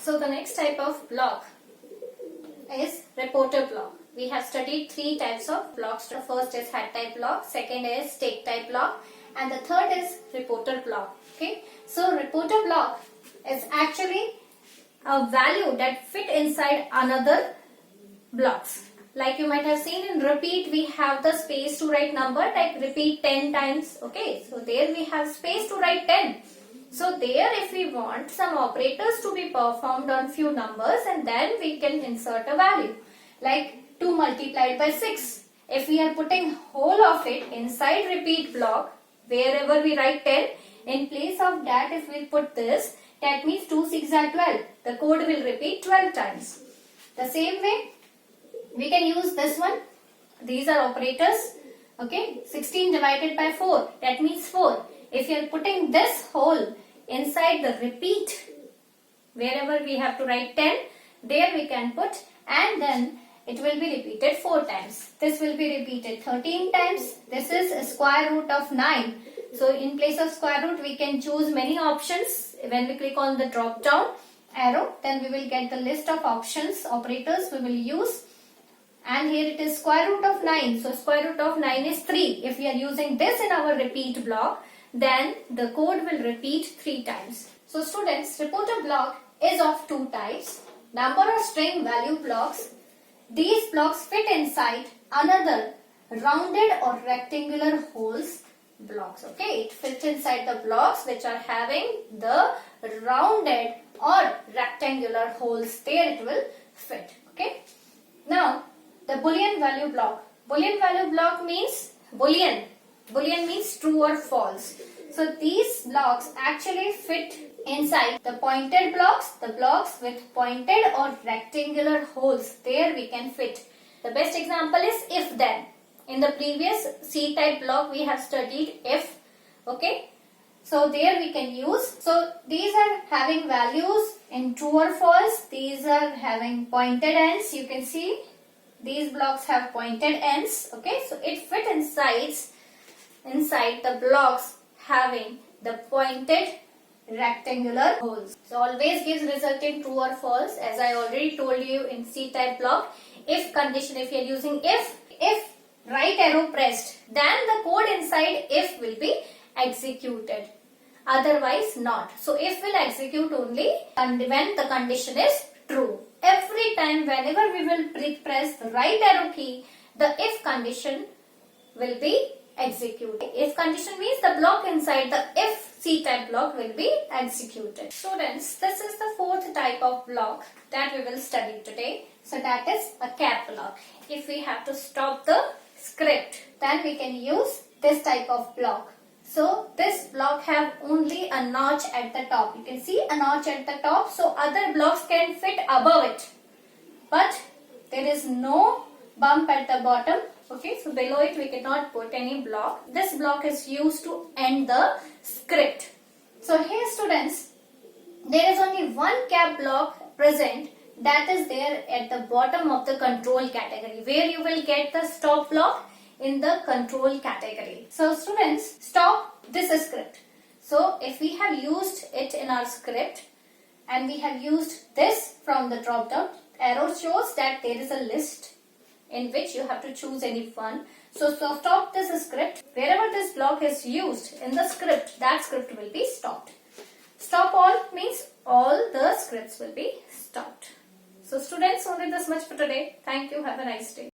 So the next type of block is reporter block. We have studied three types of blocks. The first is head type block, second is stake type block, and the third is reporter block. Okay, so reporter block is actually a value that fit inside another blocks. Like you might have seen in repeat, we have the space to write number, like repeat 10 times. Okay, so there we have space to write 10. So there, if we want some operators to be performed on few numbers, and then we can insert a value like 2 multiplied by 6. If we are putting whole of it inside repeat block, wherever we write 10, in place of that if we put this, that means 2 6 are 12. The code will repeat 12 times. The same way, we can use this one. These are operators. Okay, 16 divided by 4, that means 4. If you are putting this whole inside the repeat, wherever we have to write 10, there we can put, and then it will be repeated 4 times. This will be repeated 13 times. This is a square root of 9. So in place of square root, we can choose many options. When we click on the drop down arrow, then we will get the list of options, operators we will use. And here it is square root of 9. So square root of 9 is 3. If we are using this in our repeat block, then the code will repeat 3 times. So students, reporter block is of 2 types. Number or string value blocks. These blocks fit inside another rounded or rectangular holes blocks. Okay, it fits inside the blocks which are having the rounded or rectangular holes. There it will fit. Okay. Now, the Boolean value block. Boolean value block means Boolean. Boolean means true or false. So these blocks actually fit inside the pointed blocks, the blocks with pointed or rectangular holes. There we can fit. The best example is if then. In the previous C type block we have studied if. Okay. So there we can use. So these are having values in true or false. These are having pointed ends. You can see these blocks have pointed ends. Okay. So it fit inside the blocks having the pointed rectangular holes. So always gives result in true or false, as I already told you in C type block. If condition, if you are using if right arrow pressed, then the code inside if will be executed, otherwise not. So if will execute only and when the condition is true. Every time whenever we will press the right arrow key, the if condition will be executed. If condition means the block inside the if C type block will be executed. Students, this is the 4th type of block that we will study today. So that is a cap block. If we have to stop the script, then we can use this type of block. So this block have only a notch at the top. You can see a notch at the top. So other blocks can fit above it. But there is no bump at the bottom. Okay, so below it we cannot put any block. This block is used to end the script. So here students, there is only one cap block present, that is there at the bottom of the control category, where you will get the stop block in the control category. So students, stop this script. So if we have used it in our script and we have used this from the drop down, arrow shows that there is a list in which you have to choose any one. So stop this script. Wherever this block is used in the script, that script will be stopped. Stop all means all the scripts will be stopped. So students, only this much for today. Thank you. Have a nice day.